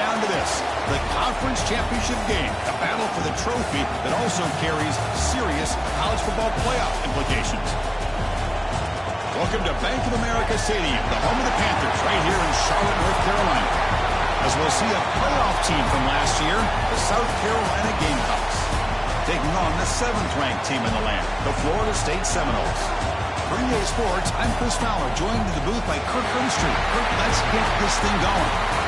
down to this, the conference championship game, a battle for the trophy that also carries serious college football playoff implications. Welcome to Bank of America Stadium, the home of the Panthers, right here in Charlotte, North Carolina. As we'll see a playoff team from last year, the South Carolina Gamecocks, taking on the 7th-ranked team in the land, the Florida State Seminoles. For EA Sports, I'm Chris Fowler, joined in the booth by Kirk Grimstreet. Kirk, let's get this thing going.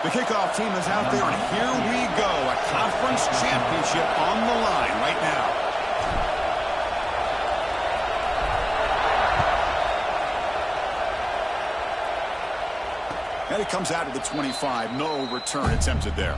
The kickoff team is out there, and here we go. A conference championship on the line right now. And it comes out of the 25. No return attempted there.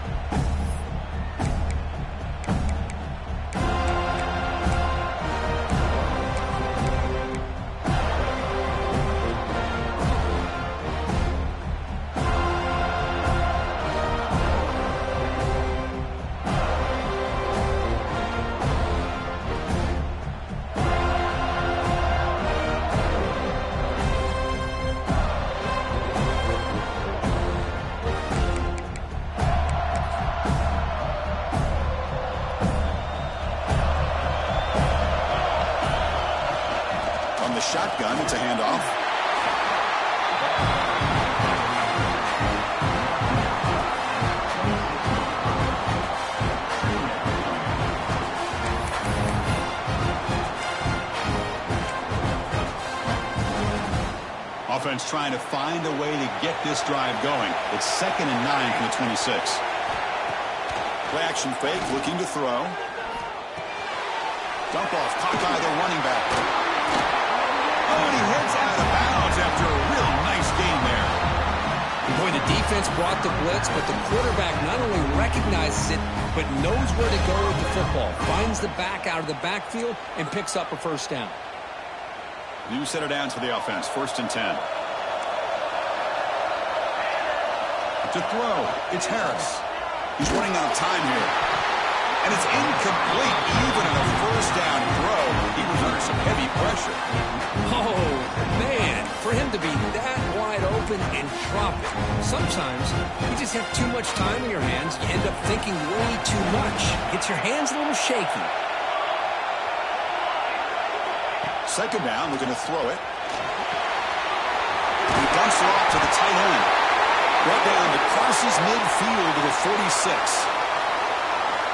Shotgun, it's a handoff. Offense trying to find a way to get this drive going. It's 2nd and 9 from the 26. Play action fake, looking to throw. Dump off, caught by the running back. Oh, and he heads out of bounds after a real nice game there. Boy, the defense brought the blitz, but the quarterback not only recognizes it, but knows where to go with the football. Finds the back out of the backfield and picks up a first down. New center down to the offense. 1st and 10. To throw, it's Harris. He's running out of time here. And it's incomplete, even in a first down throw. He was under some heavy pressure. Oh, man, for him to be that wide open and drop it. Sometimes you just have too much time in your hands. You end up thinking way too much. Gets your hands a little shaky. 2nd down, looking to throw it. He dumps it off to the tight end. Brought down to crosses midfield to the 46.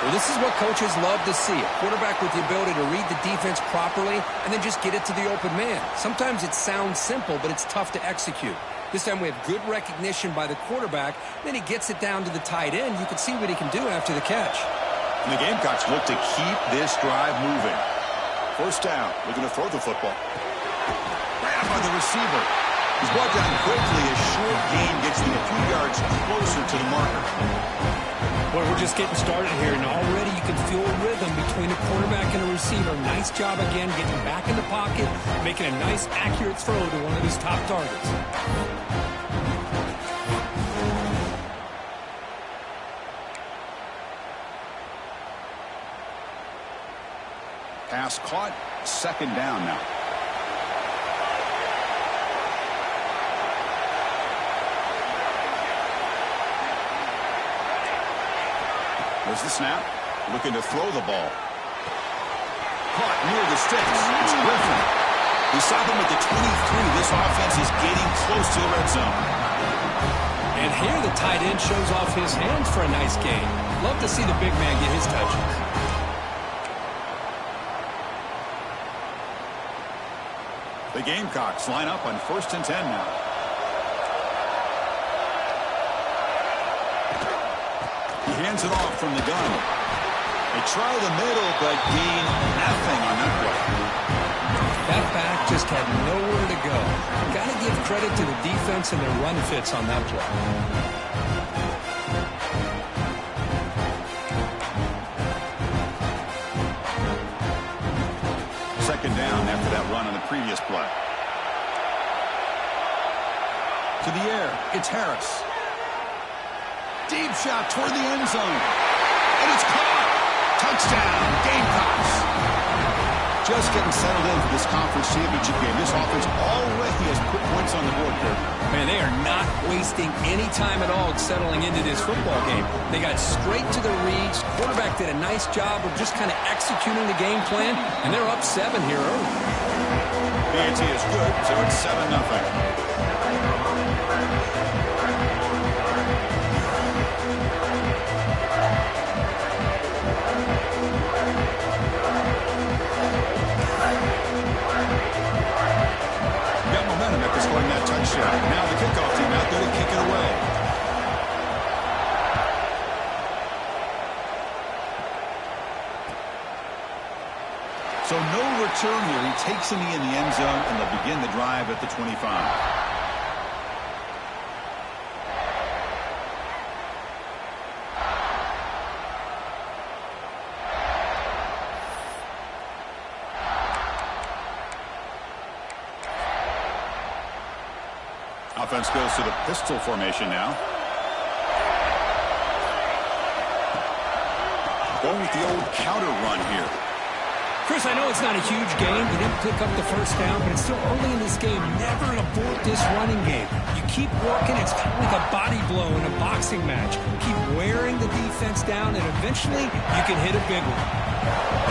Well, this is what coaches love to see. A quarterback with the ability to read the defense properly and then just get it to the open man. Sometimes it sounds simple, but it's tough to execute. This time we have good recognition by the quarterback. Then he gets it down to the tight end. You can see what he can do after the catch. And the Gamecocks look to keep this drive moving. 1st down, looking to throw the football. Grabbed by the receiver. He's brought down quickly. A short gain gets him a few yards closer to the marker. Boy, we're just getting started here, and already you can feel a rhythm between a quarterback and a receiver. Nice job again getting back in the pocket, making a nice, accurate throw to one of his top targets. Pass caught, 2nd down now. There's the snap. Looking to throw the ball. Caught near the sticks. It's Griffin. We saw them at the 23. This offense is getting close to the red zone. And here the tight end shows off his hands for a nice gain. Love to see the big man get his touches. The Gamecocks line up on 1st and 10 now. He hands it off from the gun. They try the middle, but gain nothing on that play. That back just had nowhere to go. Got to give credit to the defense and their run fits on that play. down after that run on the previous play. To the air, it's Harris. Deep shot toward the end zone. And it's caught. Touchdown, Gamecocks. Just getting settled in for this conference championship game. This offense already has put points on the board here. Man, they are not wasting any time at all settling into this football game. They got straight to the reads. Quarterback did a nice job of just kind of executing the game plan, and they're up 7 here early. PAT is good, so it's 7-0. After scoring that touchdown. Now the kickoff team out there to kick it away. So no return here. He takes a knee in the end zone, and they'll begin the drive at the 25. Offense goes to the pistol formation now. Going with the old counter run here. Chris, I know it's not a huge game. You didn't pick up the first down, but it's still early in this game. Never abort this running game. You keep working. It's kind of like a body blow in a boxing match. Keep wearing the defense down, and eventually you can hit a big one.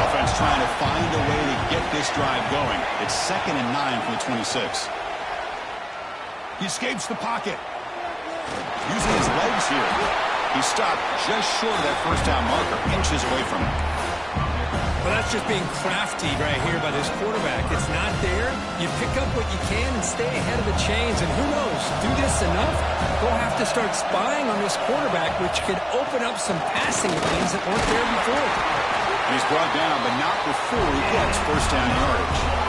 Offense trying to find a way to get this drive going. It's 2nd and 9 from the 26. He escapes the pocket. Using his legs here. He stopped just short of that first down marker, inches away from it. Well, that's just being crafty right here by this quarterback. It's not there. You pick up what you can and stay ahead of the chains. And who knows, do this enough, they'll have to start spying on this quarterback, which could open up some passing lanes that weren't there before. And he's brought down, but not before he gets first down yardage.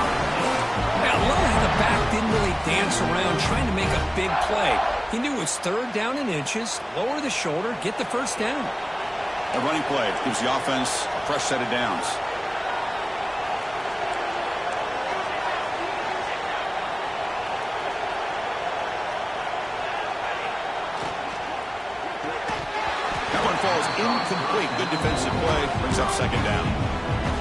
I love how the back didn't really dance around trying to make a big play. He knew it was 3rd down in inches, lower the shoulder, get the first down. A running play gives the offense a fresh set of downs. That one falls incomplete. Good defensive play. Brings up 2nd down.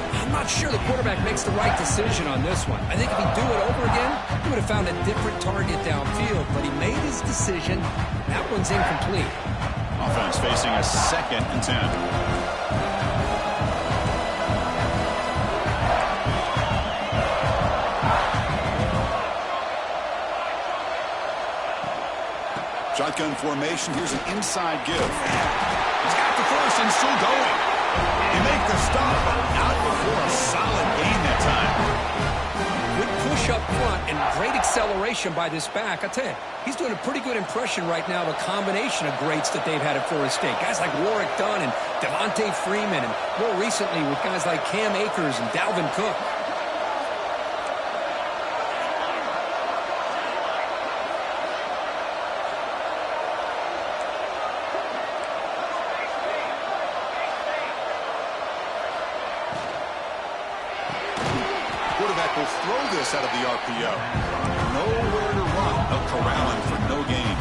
I'm not sure the quarterback makes the right decision on this one. I think if he'd do it over again, he would have found a different target downfield, but he made his decision. That one's incomplete. Offense facing a 2nd and 10. Shotgun formation. Here's an inside give. He's got the first and still going. They make the stop, but not before a solid gain that time. Good push up front and great acceleration by this back. I tell you, he's doing a pretty good impression right now of a combination of greats that they've had at Florida State. Guys like Warwick Dunn and Devontae Freeman, and more recently with guys like Cam Akers and Dalvin Cook. Will throw this out of the RPO. Nowhere to run. They'll corral him for no gain.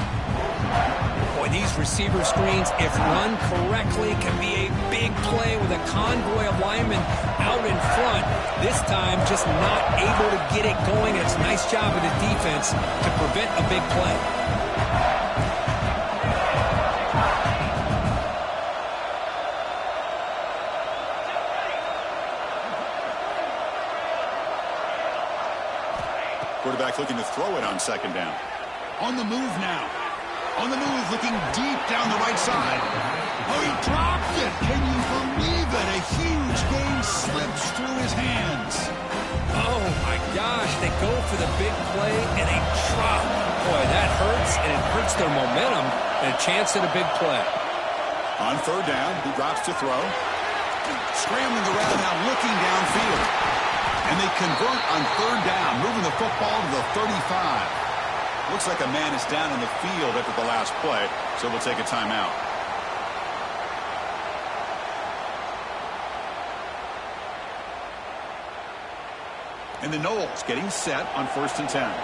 Boy, these receiver screens, if run correctly, can be a big play with a convoy of linemen out in front. This time, just not able to get it going. It's a nice job of the defense to prevent a big play. Quarterback looking to throw it on 2nd down. On the move now. On the move, looking deep down the right side. Oh, he dropped it. Can you believe it? A huge gain slips through his hands. Oh, my gosh. They go for the big play, and they drop. Boy, that hurts, and it hurts their momentum, and a chance at a big play. On 3rd down, he drops to throw. Scrambling around now, looking downfield. And they convert on 3rd down, moving the football to the 35. Looks like a man is down in the field after the last play, so we'll take a timeout. And the Knowles getting set on 1st and 10.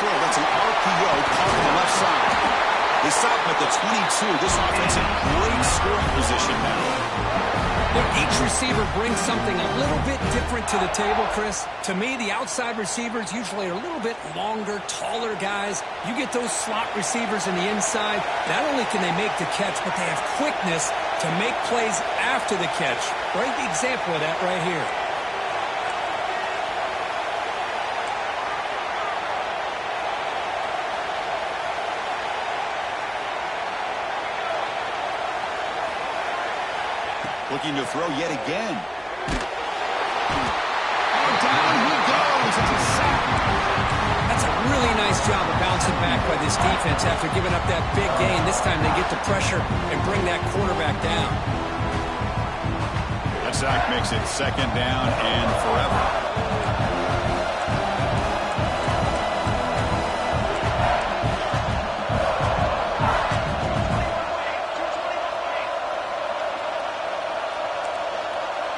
That's an RPO caught on the left side. They stop him at the 22. This offense in great scoring position now. Look, each receiver brings something a little bit different to the table, Chris. To me, the outside receivers usually are a little bit longer, taller guys. You get those slot receivers in the inside, not only can they make the catch, but they have quickness to make plays after the catch. Great example of that right here. Looking to throw yet again. Down he goes. It's a sack. That's a really nice job of bouncing back by this defense after giving up that big gain. This time they get the pressure and bring that quarterback down. That sack makes it 2nd down and forever.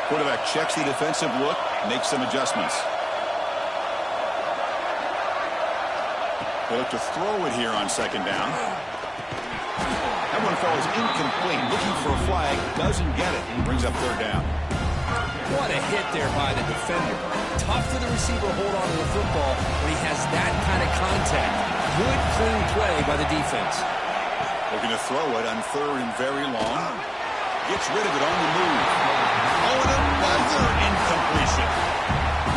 Quarterback checks the defensive look, makes some adjustments. They look to throw it here on 2nd down. That one falls incomplete. Looking for a flag, doesn't get it. Brings up 3rd down. What a hit there by the defender. Tough for the receiver to hold on to the football when he has that kind of contact. Good, clean play by the defense. Looking to throw it on 3rd and very long. Gets rid of it on the move. Oh, and another incompletion.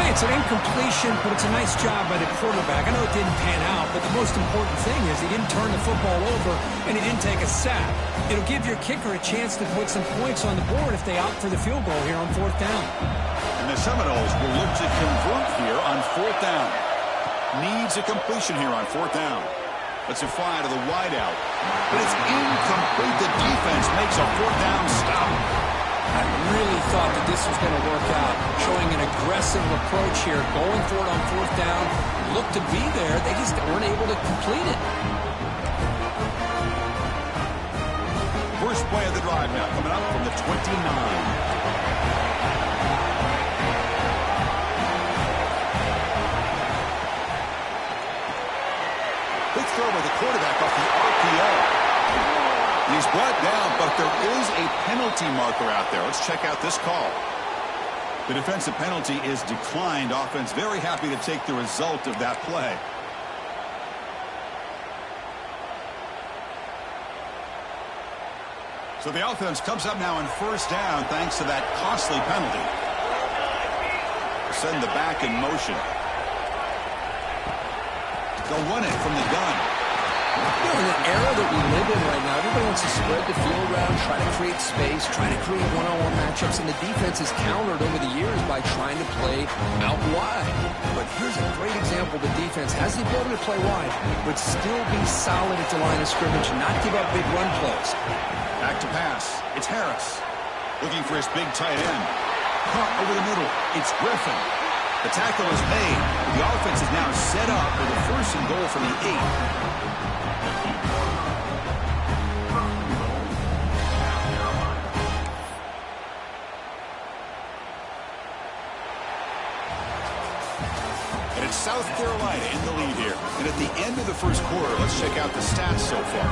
Hey, it's an incompletion, but it's a nice job by the quarterback. I know it didn't pan out, but the most important thing is he didn't turn the football over and he didn't take a sack. It'll give your kicker a chance to put some points on the board if they opt for the field goal here on 4th down. And the Seminoles will look to convert here on 4th down. Needs a completion here on 4th down. Let's it fly to the wideout. But it's incomplete. The defense makes a 4th down stop. I really thought that this was going to work out. Showing an aggressive approach here. Going for it on 4th down. Looked to be there. They just weren't able to complete it. First play of the drive now coming up from the 29. Quick throw by the quarterback off the RPO. He's brought down, but there is a penalty marker out there. Let's check out this call. The defensive penalty is declined. Offense very happy to take the result of that play. So the offense comes up now on 1st down thanks to that costly penalty. Send the back in motion. They'll run it from the gun. You know, in the era that we live in right now, everybody wants to spread the field around, try to create space, try to create one-on-one matchups, and the defense has countered over the years by trying to play out wide. But here's a great example. The defense has the ability to play wide, but still be solid at the line of scrimmage and not give up big run plays. Back to pass. It's Harris. Looking for his big tight end. Caught over the middle. It's Griffin. The tackle is made. The offense is now set up for the 1st and goal from the 8. And it's South Carolina in the lead here. And at the end of the 1st quarter, let's check out the stats so far.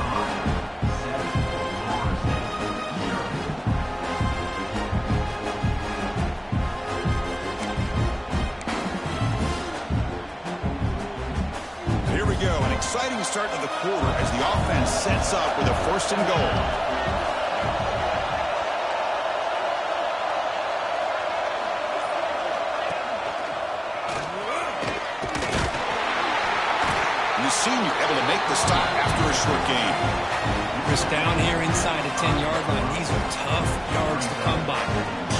An exciting start to the quarter as the offense sets up with a 1st and goal. And the senior able to make the stop after a short gain. Chris, down here inside the 10-yard line, these are tough yards to come by.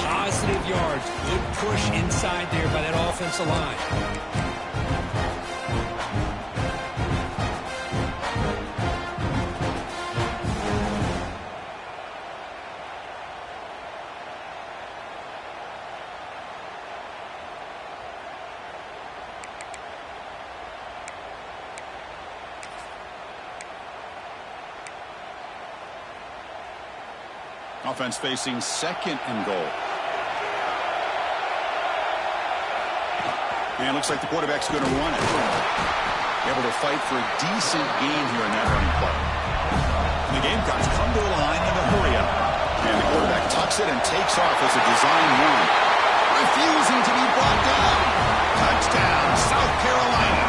Positive yards, good push inside there by that offensive line. Offense facing 2nd and goal. And it looks like the quarterback's going to run it. Able to fight for a decent gain here in that running play. And the Gamecocks come to the line in a hurry up. And the quarterback tucks it and takes off as a design run. Refusing to be brought down. Touchdown, South Carolina.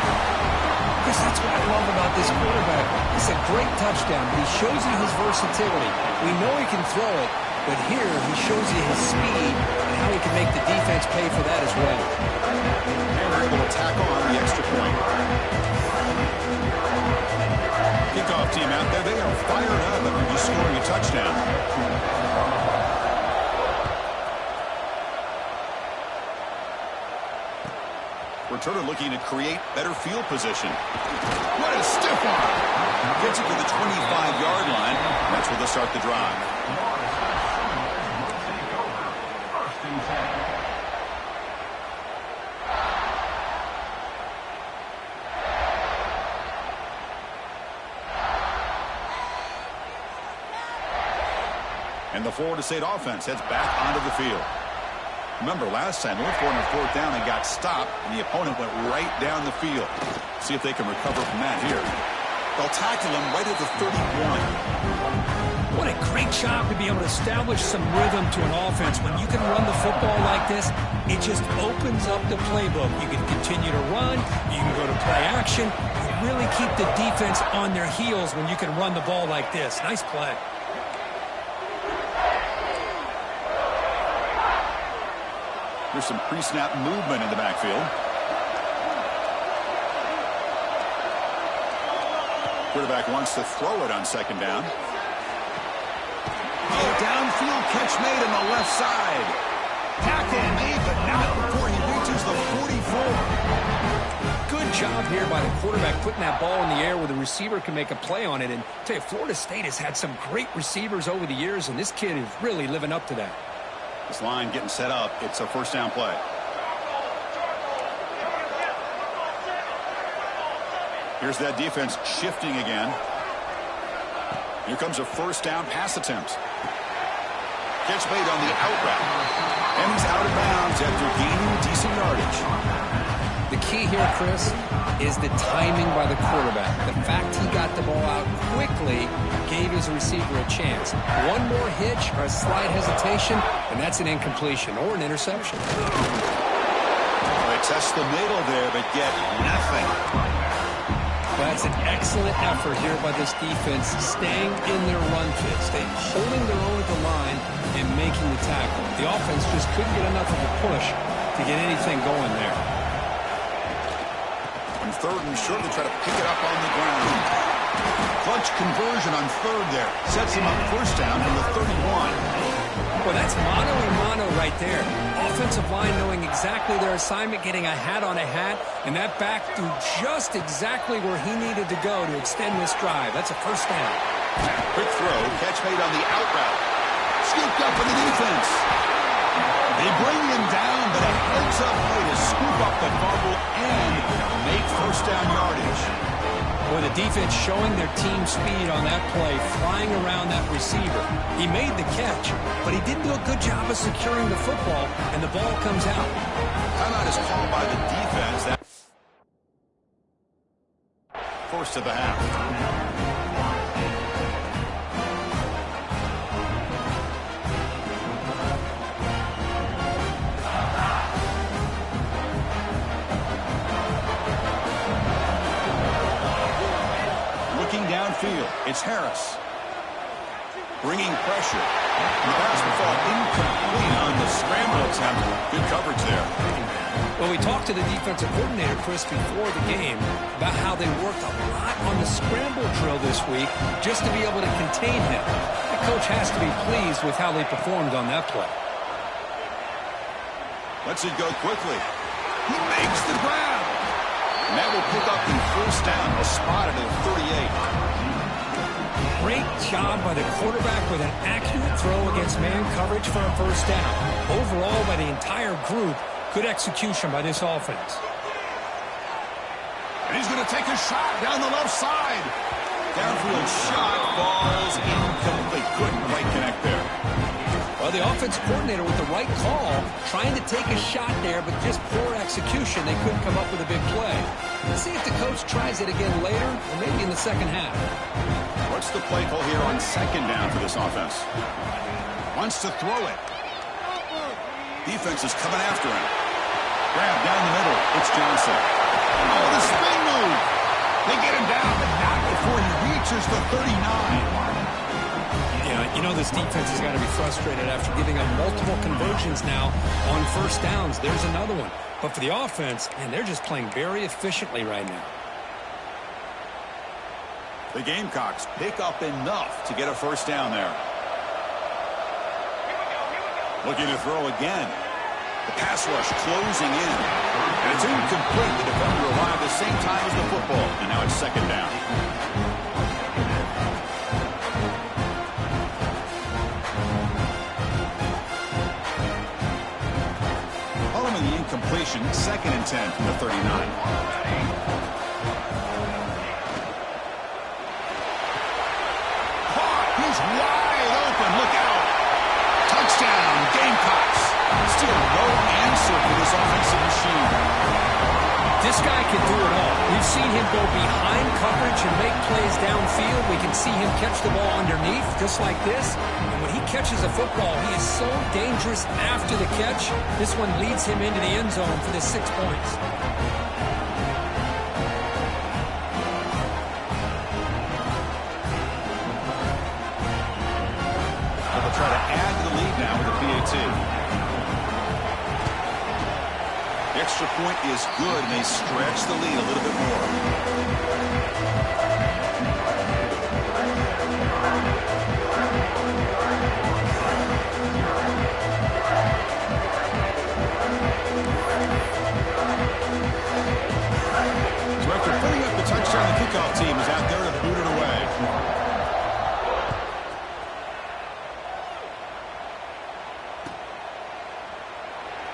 Chris, that's what I love about this quarterback. It's a great touchdown, but he shows you his versatility. We know he can throw it, but here he shows you his speed and how he can make the defense pay for that as well. And they're able to tack on the extra point. Kickoff team out there, they are fired up after just scoring a touchdown. Returner looking to create better field position. What a stiff arm. Gets it to the 25-yard line. That's where they'll start the drive. And the Florida State offense heads back onto the field. Remember, last time they went for it on 4th down and got stopped, and the opponent went right down the field. See if they can recover from that here. They'll tackle him right at the 31. What a great job to be able to establish some rhythm to an offense. When you can run the football like this, it just opens up the playbook. You can continue to run. You can go to play action. You really keep the defense on their heels when you can run the ball like this. Nice play. There's some pre-snap movement in the backfield. Quarterback wants to throw it on 2nd down. Oh, downfield catch made on the left side. Tackle made, but not before he reaches the 44. Good job here by the quarterback putting that ball in the air where the receiver can make a play on it. And I tell you, Florida State has had some great receivers over the years, and this kid is really living up to that. This line getting set up. It's a 1st down play. Here's that defense shifting again. Here comes a 1st down pass attempt. Catch made on the out route. And he's out of bounds after gaining decent yardage. The key here, Chris, is the timing by the quarterback. The fact he got the ball out quickly gave his receiver a chance. One more hitch or a slight hesitation, and that's an incompletion or an interception. They test the middle there, but get nothing. That's an excellent effort here by this defense, staying in their run fit, staying holding their own at the line and making the tackle. The offense just couldn't get enough of a push to get anything going there. On 3rd and short, they try to pick it up on the ground. Clutch conversion on 3rd there. Sets him up 1st down from the 31. Well, that's mano a mano right there. Offensive line knowing exactly their assignment, getting a hat on a hat, and that back threw just exactly where he needed to go to extend this drive. That's a 1st down. Quick throw, catch made on the out route. Scooped up for the defense. They bring him down, but a heads-up play to scoop up the fumble and make 1st down yardage. Boy, the defense showing their team speed on that play, flying around that receiver. He made the catch, but he didn't do a good job of securing the football, and the ball comes out. Timeout is called by the defense. That 1st of the half. Downfield, it's Harris. Bringing pressure. And the pass will fall incomplete on the scramble attempt. Good coverage there. Well, we talked to the defensive coordinator, Chris, before the game about how they worked a lot on the scramble drill this week just to be able to contain him. The coach has to be pleased with how they performed on that play. Lets it go quickly. He makes the grab. And that will pick up the 1st down. A spot at the 38. Great job by the quarterback with an accurate throw against man coverage for a 1st down. Overall, by the entire group, good execution by this offense. And he's going to take a shot down the left side. Downfield shot falls is incomplete. Couldn't quite connect there. Well, the offense coordinator with the right call, trying to take a shot there, but just poor execution. They couldn't come up with a big play. Let's see if the coach tries it again later, or maybe in the second half. What's the play call here on second down for this offense? Wants to throw it. Defense is coming after him. Grab down the middle. It's Johnson. Oh, the spin move. They get him down, but not before he reaches the 39. Yeah, you know this defense has got to be frustrated after giving up multiple conversions now on first downs. There's another one. But for the offense, man, they're just playing very efficiently right now. The Gamecocks pick up enough to get a first down there. Looking to throw again. The pass rush closing in. And it's incomplete. The defender arrived at the same time as the football. And now it's second down. Following the incompletion, 2nd and 10 from the 39. He's wide open. Look out. Touchdown, Gamecocks. Still no answer for this offensive machine. This guy can do it all. We've seen him go behind coverage and make plays downfield. We can see him catch the ball underneath, just like this. And when he catches a football, he is so dangerous after the catch. This one leads him into the end zone for the 6 points. Try to add to the lead now with a PAT. The extra point is good, and they stretch the lead a little bit more. So after putting up the touchdown, the kickoff team is out there to boot it away.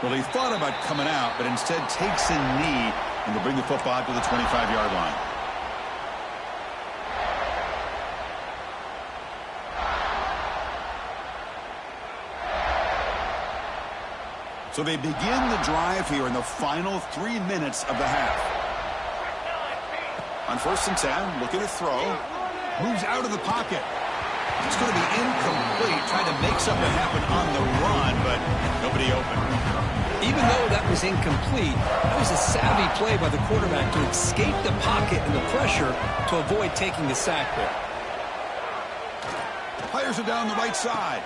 Well, he thought about coming out, but instead takes a knee and will bring the football out to the 25-yard line. So they begin the drive here in the final 3 minutes of the half. On 1st and 10, looking to throw. Moves out of the pocket. It's going to be incomplete, trying to make something happen on the run, but nobody open. Even though that was incomplete, that was a savvy play by the quarterback to escape the pocket and the pressure to avoid taking the sack there. Players are down the right side.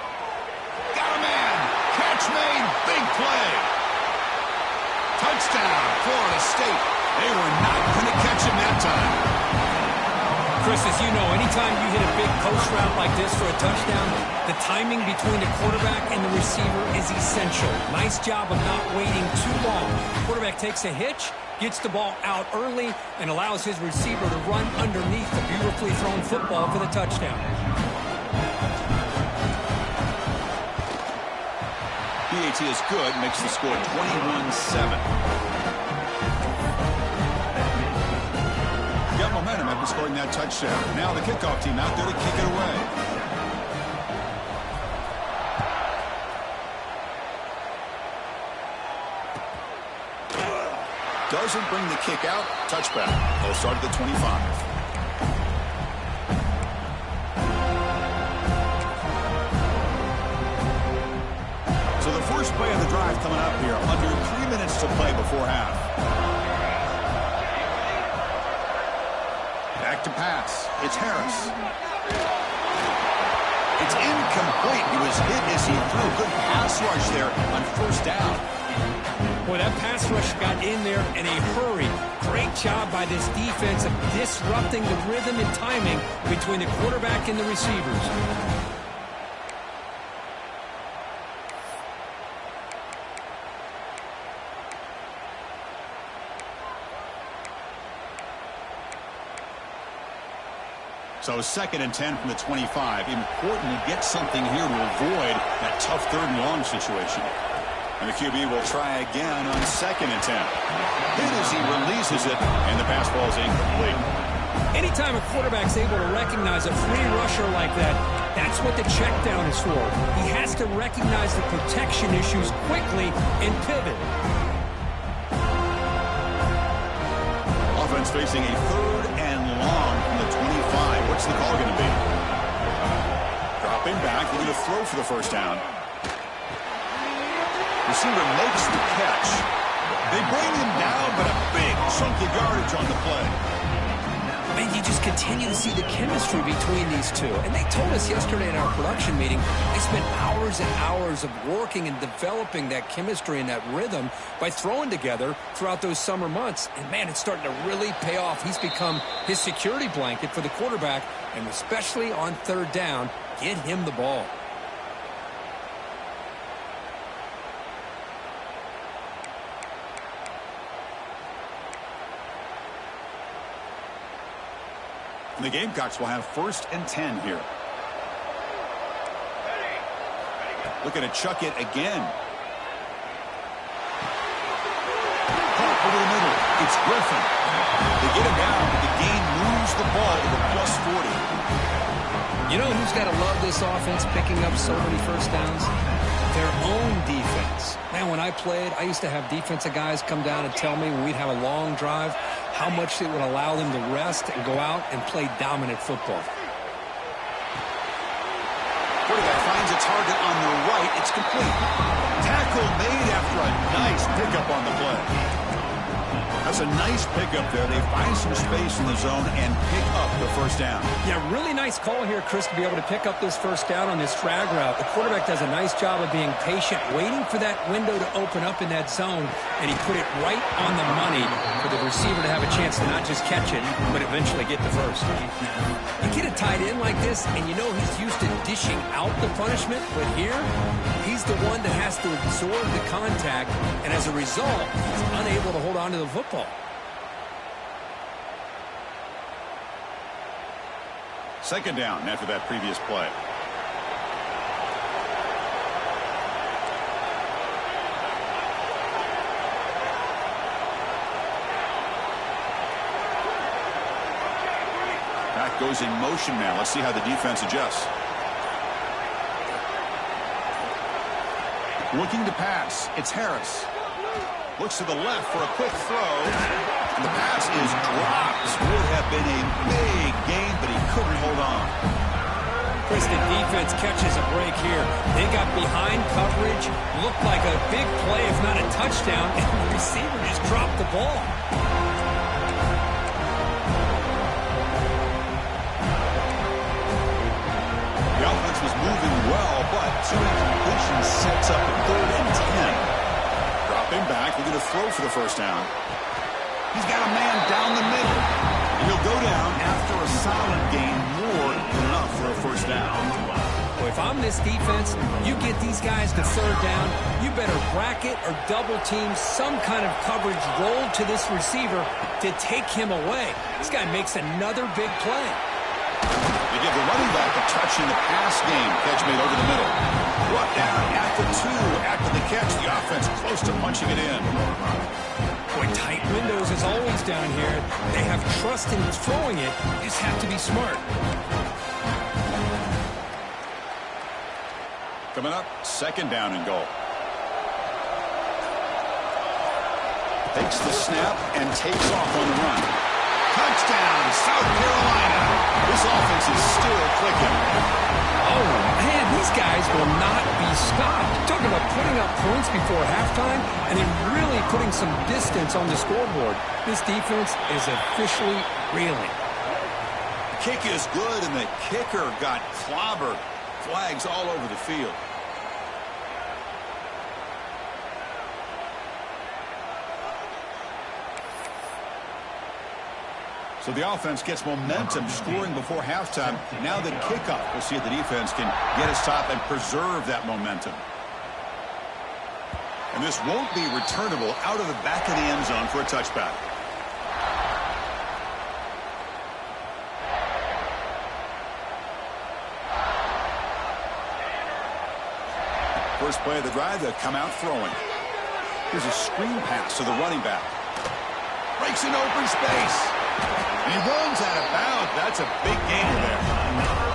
Got a man. Catch made. Big play. Touchdown, Florida State. They were not going to catch him that time. Chris, as you know, anytime you hit a big post route like this for a touchdown, the timing between the quarterback and the receiver is essential. Nice job of not waiting too long. Quarterback takes a hitch, gets the ball out early, and allows his receiver to run underneath the beautifully thrown football for the touchdown. PAT is good, makes the score 21-7. Got momentum after scoring that touchdown. Now the kickoff team out there to kick it away. Doesn't bring the kick out. Touchback. They'll start at the 25. So the first play of the drive coming up here. Under 3 minutes to play before half. Back to pass. It's Harris. It's incomplete. He was hit as he threw. Good pass rush there on 1st down. Boy, that pass rush got in there in a hurry. Great job by this defense of disrupting the rhythm and timing between the quarterback and the receivers. So 2nd and 10 from the 25. Important to get something here to avoid that tough 3rd and long situation. And the QB will try again on 2nd and 10. Hit as he releases it, and the pass ball is incomplete. Anytime a quarterback's able to recognize a free rusher like that, that's what the check down is for. He has to recognize the protection issues quickly and pivot. Offense facing a 3rd and long from the 25. What's the call going to be? Dropping back, looking to throw for the first down. Receiver makes the catch. They bring him down, but a big chunk of yardage on the play. Man, you just continue to see the chemistry between these two. And they told us yesterday in our production meeting, they spent hours and hours of working and developing that chemistry and that rhythm by throwing together throughout those summer months. And, man, it's starting to really pay off. He's become his security blanket for the quarterback, and especially on 3rd down, get him the ball. And the Gamecocks will have 1st and 10 here. Looking to chuck it again. Caught over the middle. It's Griffin. They get him down, but the gain moves the ball to the +40. You know who's got to love this offense picking up so many first downs? Their own defense. Man, when I played, I used to have defensive guys come down and tell me when we'd have a long drive how much it would allow them to rest and go out and play dominant football. Quarterback finds a target on the right. It's complete. Tackle made after a nice pickup on the play. That's a nice pickup there. They find some space in the zone and pick up the first down. Yeah, really nice call here, Chris, to be able to pick up this first down on this drag route. The quarterback does a nice job of being patient, waiting for that window to open up in that zone, and he put it right on the money for the receiver to have a chance to not just catch it, but eventually get the first. You get a tight end like this, and you know he's used to dishing out the punishment, but here, he's the one that has to absorb the contact, and as a result, he's unable to hold on to the football. 2nd down after that previous play. Back goes in motion now. Let's see how the defense adjusts. Looking to pass. It's Harris. Looks to the left for a quick throw. And the pass is dropped. Would have been a big gain, but he couldn't hold on. Chris, the defense catches a break here. They got behind coverage, looked like a big play, if not a touchdown, and the receiver just dropped the ball. The offense was moving well, but too many completions sets up a 3rd and 10. Dropping back, looking to throw for the first down. He's got a man down the middle. And he'll go down after a solid gain, more than enough for a first down. Well, if I'm this defense, you get these guys to 3rd down, you better bracket or double team some kind of coverage roll to this receiver to take him away. This guy makes another big play. They give the running back a touch in the pass game. Catch made over the middle. Brought down at the 2. After the catch, the offense close to punching it in. Boy, tight windows as always down here. They have trust in throwing it. You just have to be smart. Coming up, 2nd down and goal. Takes the snap and takes off on the run. Touchdown, South Carolina. This offense is still clicking. Oh, man, these guys will not be stopped. Talking about putting up points before halftime and then really putting some distance on the scoreboard. This defense is officially reeling. The kick is good, and the kicker got clobbered. Flags all over the field. So the offense gets momentum, scoring before halftime. Now the kickoff. We'll see if the defense can get a stop and preserve that momentum. And this won't be returnable out of the back of the end zone for a touchback. First play of the drive, they'll come out throwing. Here's a screen pass to the running back. Breaks in open space. And he runs out of bounds. That's a big gainer there.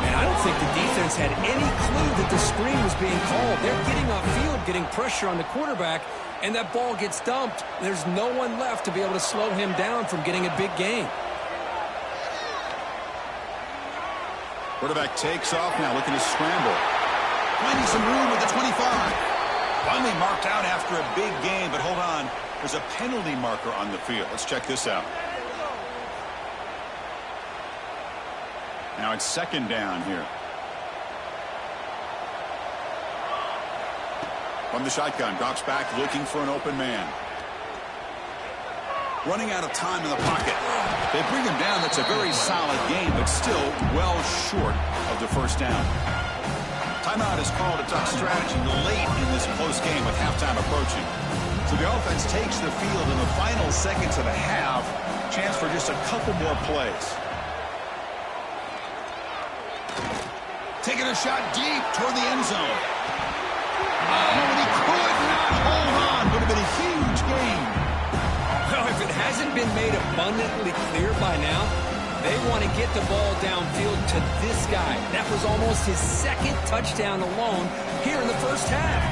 Man, I don't think the defense had any clue that the screen was being called. They're getting upfield, getting pressure on the quarterback, and that ball gets dumped. There's no one left to be able to slow him down from getting a big gain. Quarterback takes off now, looking to scramble. Finding some room at the 25. Finally marked out after a big gain, but hold on. There's a penalty marker on the field. Let's check this out. Now it's second down here. From the shotgun, drops back looking for an open man. Running out of time in the pocket. They bring him down. That's a very solid game, but still well short of the first down. Timeout is called. A tough strategy late in this close game with halftime approaching. So the offense takes the field in the final seconds of the half. Chance for just a couple more plays. Taking a shot deep toward the end zone. Oh, and he could not hold on. Would have been a huge gain. Well, if it hasn't been made abundantly clear by now, they want to get the ball downfield to this guy. That was almost his second touchdown alone here in the first half.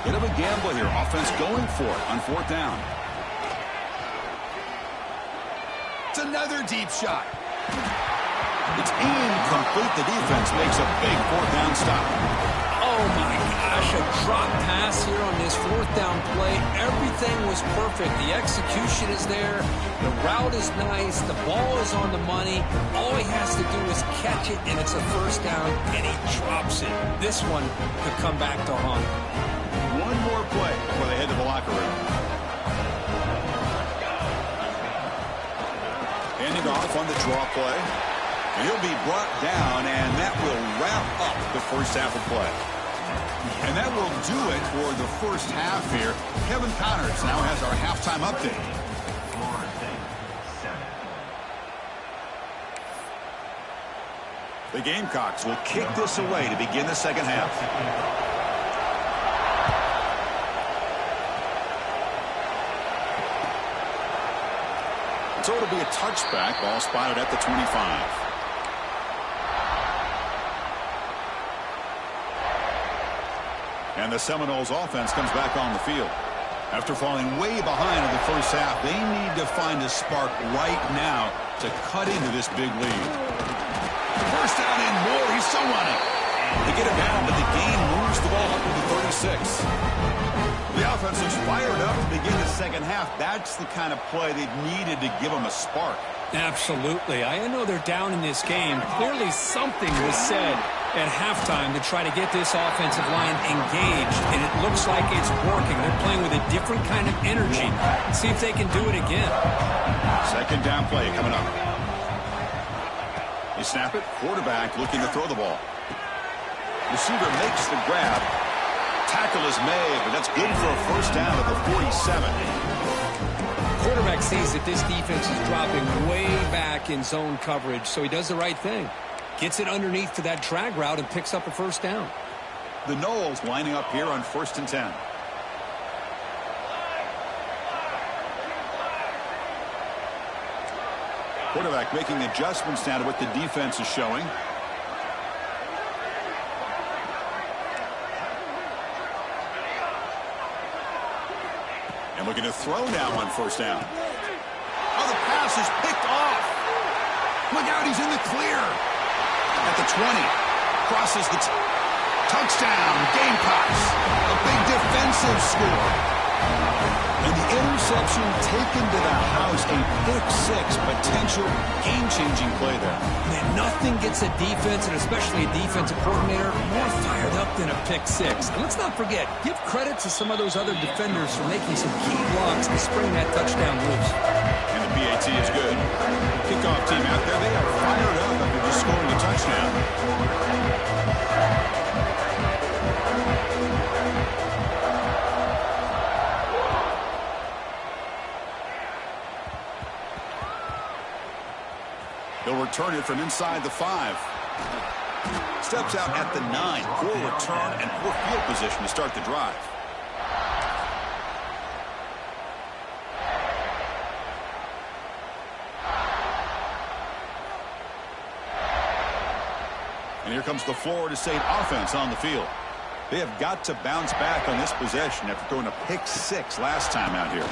Bit of a gamble here. Offense going for it on fourth down. It's another deep shot. It's incomplete. The defense makes a big fourth down stop. Oh, my gosh, a drop pass here on this fourth down play. Everything was perfect. The execution is there. The route is nice. The ball is on the money. All he has to do is catch it, and it's a first down, and he drops it. This one could come back to haunt him. One more play before they head to the locker room. Handing off on the draw play. And he'll be brought down, and that will wrap up the first half of play. And that will do it for the first half here. Kevin Connors now has our halftime update. The Gamecocks will kick this away to begin the second half. So it'll be a touchback. Ball spotted at the 25. And the Seminoles offense comes back on the field. After falling way behind in the first half, they need to find a spark right now to cut into this big lead. First down and more. He's still running. They get him down, but the gain moves the ball up to the 36. The offense is fired up to begin the second half. That's the kind of play they've needed to give them a spark. Absolutely. I know they're down in this game. Clearly something was said at halftime to try to get this offensive line engaged, and it looks like it's working. They're playing with a different kind of energy. See if they can do it again. Second down play coming up. They snap it. Quarterback looking to throw the ball. Receiver makes the grab. Tackle is made, but that's good for a first down at the 47. Quarterback sees that this defense is dropping way back in zone coverage, so he does the right thing. Gets it underneath to that drag route and picks up a first down. The Noles lining up here on 1st and 10. Quarterback making adjustments now to what the defense is showing. And looking to throw now on first down. Oh, the pass is picked off. Look out, he's in the clear. At the 20. Crosses the touchdown. Gamecocks. A big defensive score. And the interception taken to the house. A pick six. Potential game-changing play there. Man, nothing gets a defense, and especially a defensive coordinator, more fired up than a pick six. And let's not forget, give credit to some of those other defenders for making some key blocks to spring that touchdown loose. And the PAT is good. Kickoff team out there, they are fired up after just scoring a touchdown. He'll return it from inside the 5. Steps out at the 9. Poor return and poor field position to start the drive. And here comes the Florida State offense on the field. They have got to bounce back on this possession after throwing a pick-6 last time out here.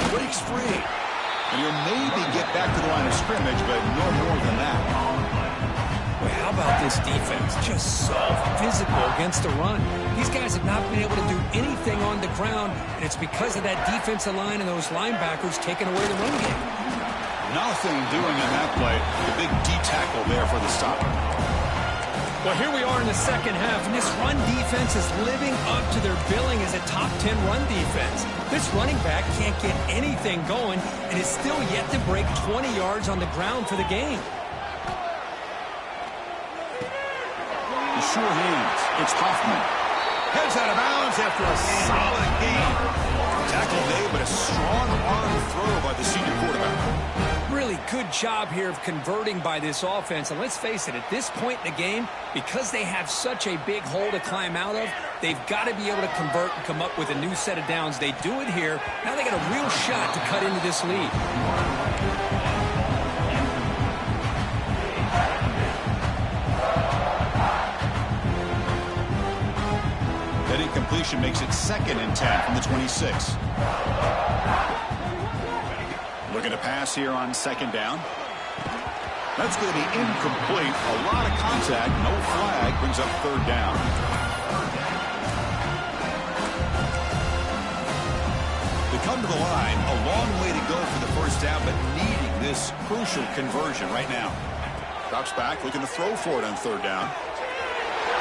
Breaks free. And he'll maybe get back to the line of scrimmage, but no more than that. Well, how about this defense? Just so physical against the run. These guys have not been able to do anything on the ground, and it's because of that defensive line and those linebackers taking away the run game. Nothing doing in that play. The big D tackle there for the stop. Well, here we are in the second half, and this run defense is living up to their billing as a top 10 run defense. This running back can't get anything going and is still yet to break 20 yards on the ground for the game. The sure hands. It's Hoffman. Heads out of bounds after a solid game. Tackle made, but a strong arm throw by the senior quarterback. Really good job here of converting by this offense. And let's face it, at this point in the game, because they have such a big hole to climb out of, they've got to be able to convert and come up with a new set of downs. They do it here. Now they got a real shot to cut into this lead. That incompletion makes it 2nd and 10 from the 26. Looking to pass here on 2nd down. That's going to be incomplete. A lot of contact, no flag, brings up 3rd down. They come to the line, a long way to go for the 1st down, but needing this crucial conversion right now. Drops back, looking to throw for it on 3rd down.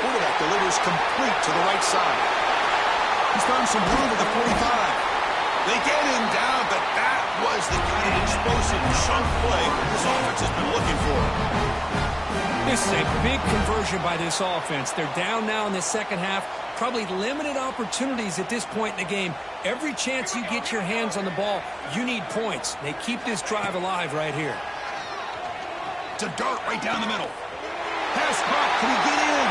Quarterback delivers complete to the right side. He's found some room at the 45. They get him down, but that was the kind of explosive chunk play this offense has been looking for. This is a big conversion by this offense. They're down now in the second half. Probably limited opportunities at this point in the game. Every chance you get your hands on the ball, you need points. They keep this drive alive right here. To dart right down the middle. Pass drop, can he get in?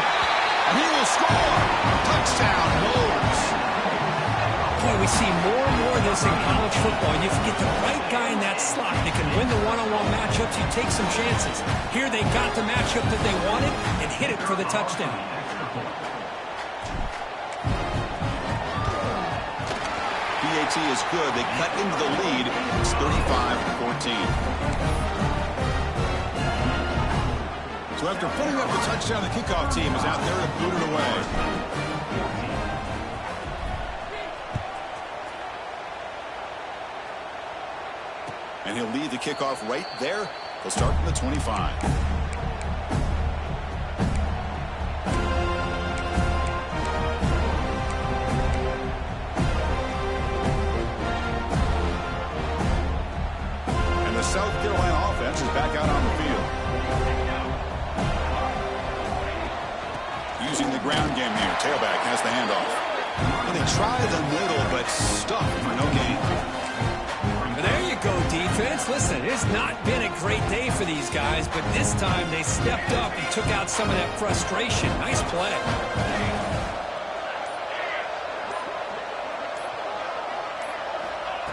And he will score. Touchdown, Wolves. Boy, we see more and more of this in college football. If you get the right guy in that slot, they can win the one-on-one matchups. You take some chances. Here they got the matchup that they wanted and hit it for the touchdown. PAT is good. They cut into the lead. It's 35-14. So after putting up the touchdown, the kickoff team is out there to boot it away. And he'll lead the kickoff right there. He'll start from the 25. And the South Carolina offense is back out on the field. Using the ground game here. Tailback has the handoff. And they try the middle, but stuck for no gain. There you go, defense. Listen, it's not been a great day for these guys, but this time they stepped up and took out some of that frustration. Nice play.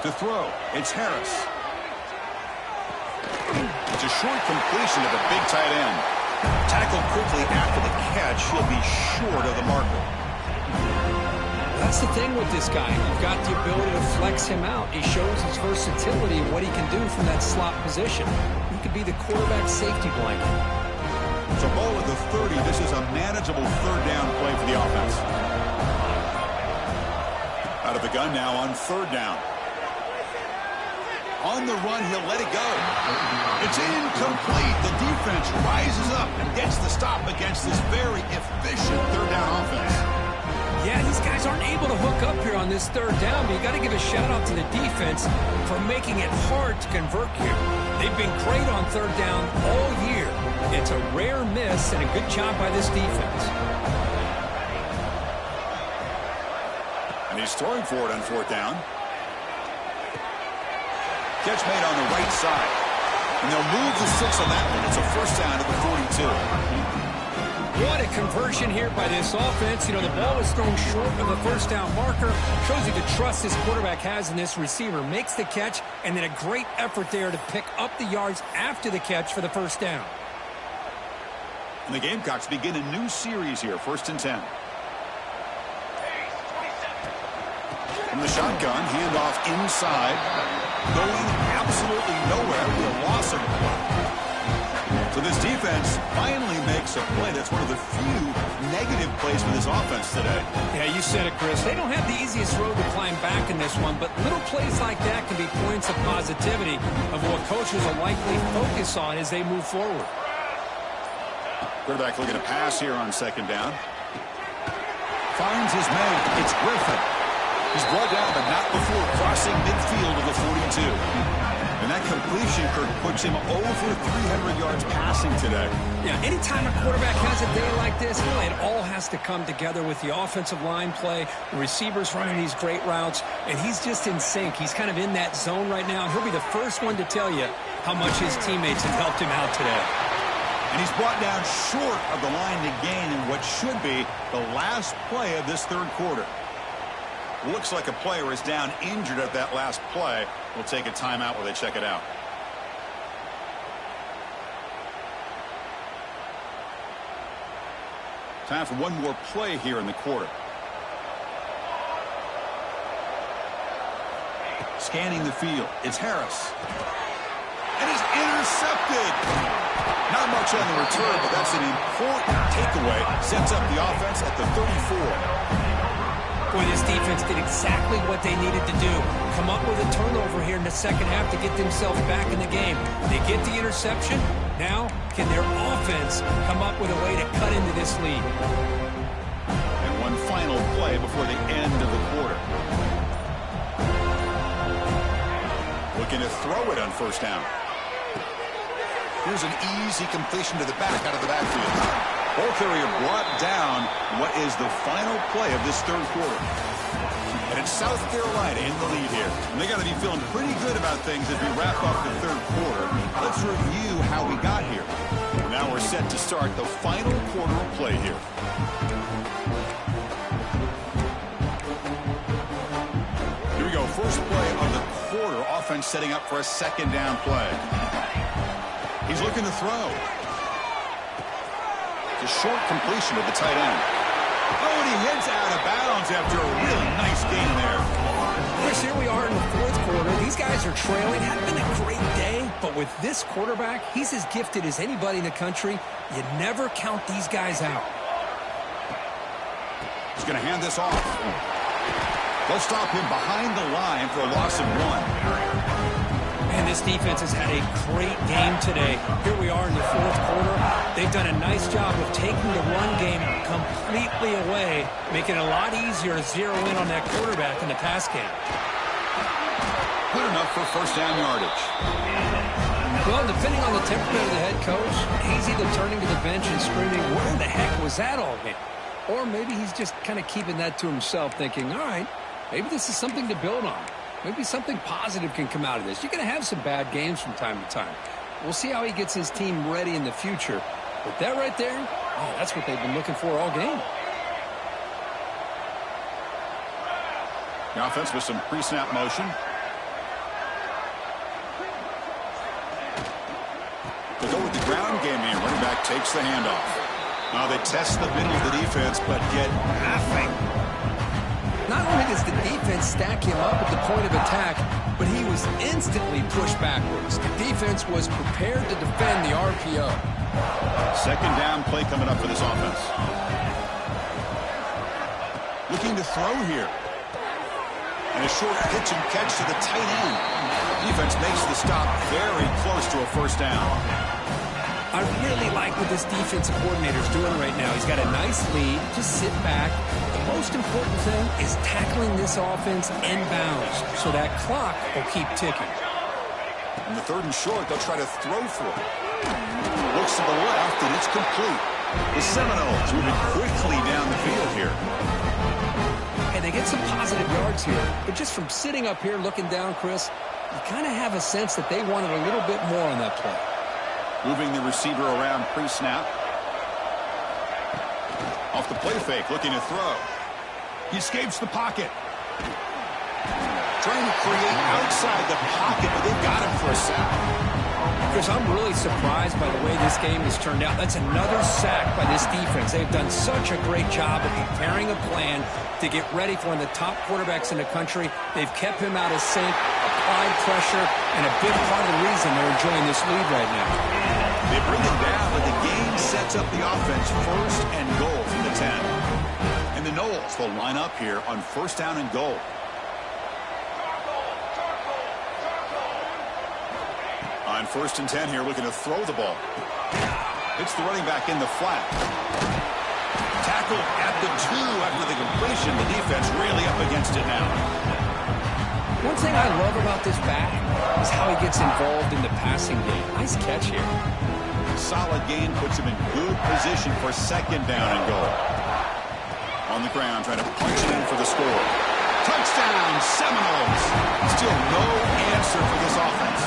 To throw, it's Harris. It's a short completion to the big tight end. Tackled quickly after the catch. He'll be short of the marker. That's the thing with this guy. You've got the ability to flex him out. He shows his versatility and what he can do from that slot position. He could be the quarterback safety blanket. So ball at the 30. This is a manageable 3rd down play for the offense. Out of the gun now on 3rd down. On the run, he'll let it go. It's incomplete. The defense rises up and gets the stop against this very efficient 3rd down offense. Yeah, these guys aren't able to hook up here on this 3rd down, but you got to give a shout-out to the defense for making it hard to convert here. They've been great on 3rd down all year. It's a rare miss and a good job by this defense. And he's throwing for it on 4th down. Catch made on the right side. And they'll move the 6 on that one. It's a 1st down at the 42. What a conversion here by this offense. You know, the ball was thrown short of the 1st down marker. Shows you the trust this quarterback has in this receiver. Makes the catch, and then a great effort there to pick up the yards after the catch for the 1st down. And the Gamecocks begin a new series here, 1st and 10. From the shotgun, handoff inside, going absolutely nowhere with a loss of the clock. So this defense finally makes a play. That's one of the few negative plays for this offense today. Yeah, you said it, Chris. They don't have the easiest road to climb back in this one, but little plays like that can be points of positivity of what coaches will likely focus on as they move forward. Quarterback looking to pass here on 2nd down. Finds his man. It's Griffin. He's brought down, but not before crossing midfield of the 42. And that completion, Kirk, puts him over 300 yards passing today. Yeah, anytime a quarterback has a day like this, it all has to come together with the offensive line play, the receivers running these great routes, and he's just in sync. He's kind of in that zone right now, and he'll be the first one to tell you how much his teammates have helped him out today. And he's brought down short of the line to gain in what should be the last play of this 3rd quarter. Looks like a player is down injured at that last play. We'll take a timeout while they check it out. Time for one more play here in the quarter. Scanning the field. It's Harris. And he's intercepted. Not much on the return, but that's an important takeaway. Sets up the offense at the 34. Boy, this defense did exactly what they needed to do. Come up with a turnover here in the 2nd half to get themselves back in the game. They get the interception. Now, can their offense come up with a way to cut into this lead? And one final play before the end of the quarter. Looking to throw it on 1st down. Here's an easy completion to the back out of the backfield. Ball carrier brought down what is the final play of this 3rd quarter. And it's South Carolina in the lead here. And they got to be feeling pretty good about things as we wrap up the 3rd quarter. Let's review how we got here. Now we're set to start the final quarter of play here. Here we go. First play of the quarter. Offense setting up for a 2nd down play. He's looking to throw. It's a short completion to the tight end. Oh, and he heads out of bounds after a really nice gain there. Chris, here we are in the 4th quarter. These guys are trailing. Hadn't been a great day, but with this quarterback, he's as gifted as anybody in the country. You never count these guys out. He's going to hand this off. They'll stop him behind the line for a loss of 1. And this defense has had a great game today. Here we are in the 4th quarter. They've done a nice job of taking the run game completely away, making it a lot easier to zero in on that quarterback in the pass game. Good enough for 1st down yardage. Well, depending on the temperament of the head coach, he's either turning to the bench and screaming, where the heck was that all game? Or maybe he's just kind of keeping that to himself, thinking, all right, maybe this is something to build on. Maybe something positive can come out of this. You're going to have some bad games from time to time. We'll see how he gets his team ready in the future. But that right there, oh, that's what they've been looking for all game. The offense with some pre-snap motion. They go with the ground game here. Running back takes the handoff. Now they test the middle of the defense, but get nothing. Not only does the defense stack him up at the point of attack, but he was instantly pushed backwards. The defense was prepared to defend the RPO. 2nd down play coming up for this offense. Looking to throw here. And a short pitch and catch to the tight end. Defense makes the stop very close to a 1st down. I really like what this defensive coordinator's doing right now. He's got a nice lead. Just sit back. The most important thing is tackling this offense inbounds so that clock will keep ticking. On the 3rd and short, they'll try to throw for it. Looks to the left, and it's complete. The Seminoles moving quickly down the field here. And they get some positive yards here. But just from sitting up here looking down, Chris, you kind of have a sense that they wanted a little bit more on that play. Moving the receiver around pre-snap. Off the play fake, looking to throw. He escapes the pocket. Trying to create outside the pocket, but they've got him for a sack. Chris, I'm really surprised by the way this game has turned out. That's another sack by this defense. They've done such a great job of preparing a plan to get ready for one of the top quarterbacks in the country. They've kept him out of sync, applied pressure, and a big part of the reason they're enjoying this lead right now. They bring it down, but the game sets up the offense. First and goal from the 10. And the Noles will line up here on first down and goal. On first and 10 here, looking to throw the ball. It's the running back in the flat. Tackled at the 2 after the completion. The defense really up against it now. One thing I love about this back is how he gets involved in the passing game. Nice catch here. Solid gain puts him in good position for second down and goal. On the ground, trying to punch it in for the score. Touchdown, Seminoles. Still no answer for this offense.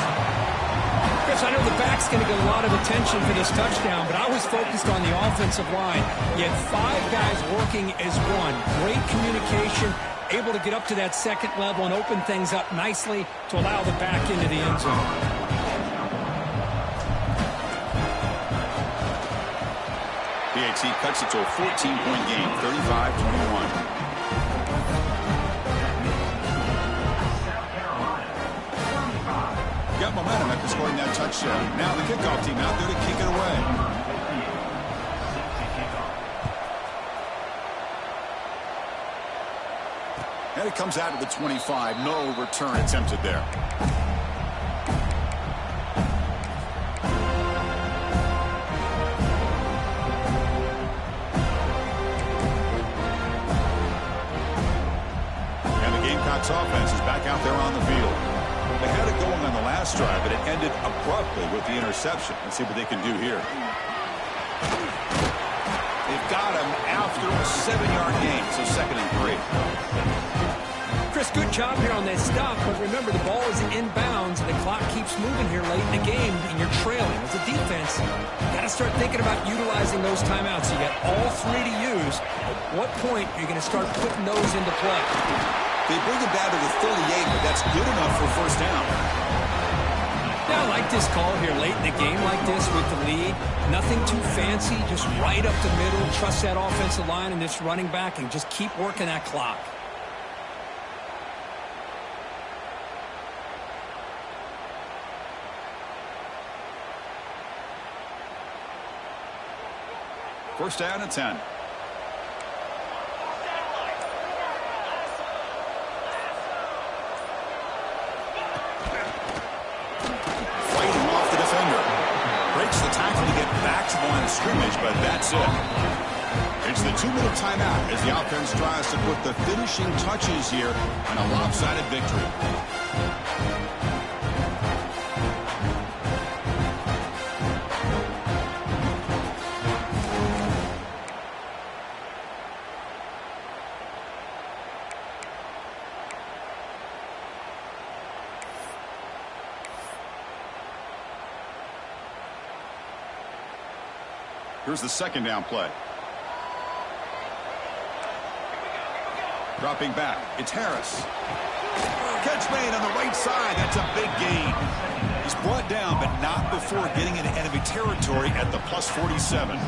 Chris, I know the back's going to get a lot of attention for this touchdown, but I was focused on the offensive line. You had 5 guys working as one. Great communication, able to get up to that second level and open things up nicely to allow the back into the end zone. PHC cuts it to a 14-point game, 35-21. Got momentum after scoring that touchdown. Now the kickoff team out there to kick it away. And it comes out of the 25. No return attempted there. And the Gamecocks offense is back out there on the field. They had it going on the last drive, but it ended abruptly with the interception. Let's see what they can do here. They've got him after a 7-yard gain, so second and 3. Chris, good job here on that stop, but remember the ball is inbounds and the clock keeps moving here late in the game and you're trailing. As a defense, you got to start thinking about utilizing those timeouts. You got all 3 to use. At what point are you going to start putting those into play? They bring it down to the 38, but that's good enough for first down. Yeah, I like this call here late in the game like this with the lead. Nothing too fancy, just right up the middle. Trust that offensive line and this running back and just keep working that clock. First down and 10. The tackle to get back to the line of scrimmage, but that's it. It's the 2-minute timeout as the offense tries to put the finishing touches here on a lopsided victory. Here's the second down play. Dropping back, it's Harris. Catch made on the right side. That's a big gain. He's brought down, but not before getting into enemy territory at the +47.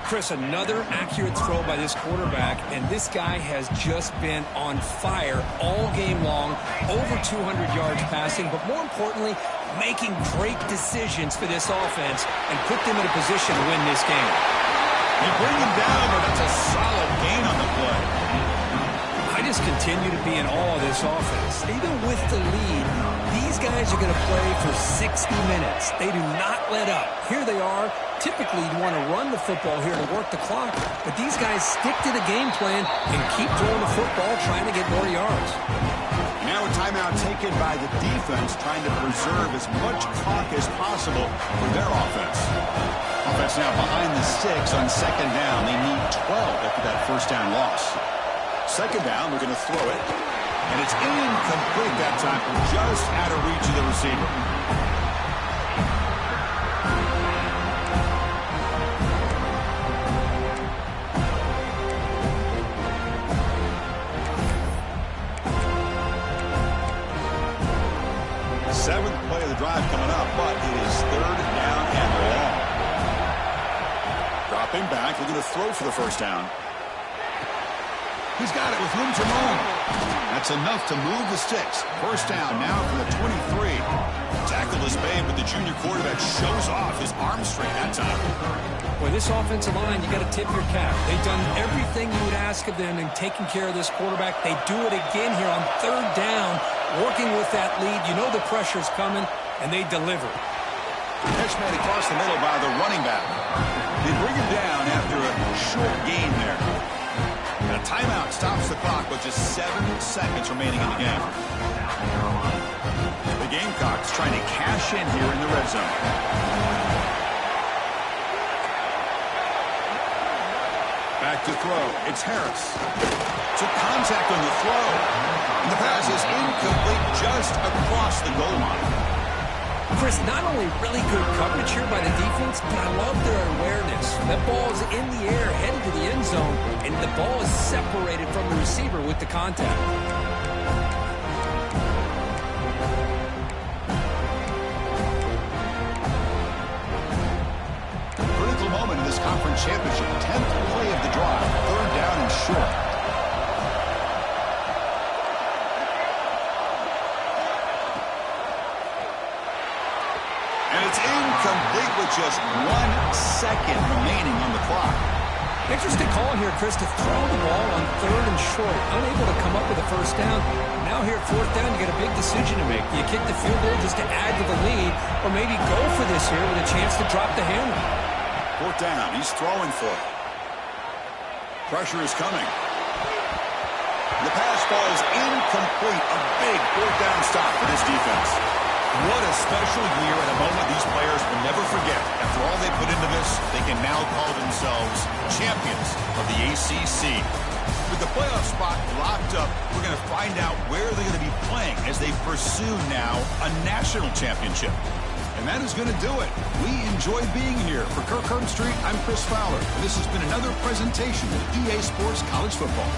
Chris, another accurate throw by this quarterback, and this guy has just been on fire all game long. Over 200 yards passing, but more importantly, making great decisions for this offense and put them in a position to win this game. They bring him down, but it's a solid gain on the play. I just continue to be in awe of this offense. Even with the lead, these guys are going to play for 60 minutes. They do not let up. Here they are. Typically, you want to run the football here to work the clock, but these guys stick to the game plan and keep throwing the football, trying to get more yards. Now a timeout taken by the defense, trying to preserve as much clock as possible for their offense. Offense now behind the 6 on second down. They need 12 after that first down loss. Second down, we're going to throw it. And it's incomplete that time, just out of reach of the receiver. Seventh play of the drive coming up, but it is Stepping back, looking to throw for the first down. He's got it with room to roam. That's enough to move the sticks. First down now for the 23. Tackle is made, but the junior quarterback shows off his arm strength that time. Boy, this offensive line, you got to tip your cap. They've done everything you would ask of them in taking care of this quarterback. They do it again here on third down, working with that lead. You know the pressure's coming, and they deliver. Catch made across the middle by the running back. They bring him down after a short gain there. And a timeout stops the clock with just 7 seconds remaining in the game. The Gamecocks trying to cash in here in the red zone. Back to throw. It's Harris. Took contact on the throw. And the pass is incomplete just across the goal line. Chris, not only really good coverage here by the defense, but I love their awareness. That ball is in the air, headed to the end zone, and the ball is separated from the receiver with the contact. Critical moment in this conference championship. 10th play of the drive. Third down and short. And it's incomplete with just 1 second remaining on the clock. Interesting call here, Chris, to throw the ball on third and short. Unable to come up with a first down. Now here at fourth down, you got a big decision to make. Do you kick the field goal just to add to the lead, or maybe go for this here with a chance to drop the hammer? Fourth down. He's throwing for it. Pressure is coming. The pass ball is incomplete. A big fourth down stop for this defense. What a special year and a moment these players will never forget. After all they put into this, they can now call themselves champions of the ACC. With the playoff spot locked up, we're going to find out where they're going to be playing as they pursue now a national championship. And that is going to do it. We enjoy being here. For Kirk Herbstreit, I'm Chris Fowler. And this has been another presentation of EA Sports College Football.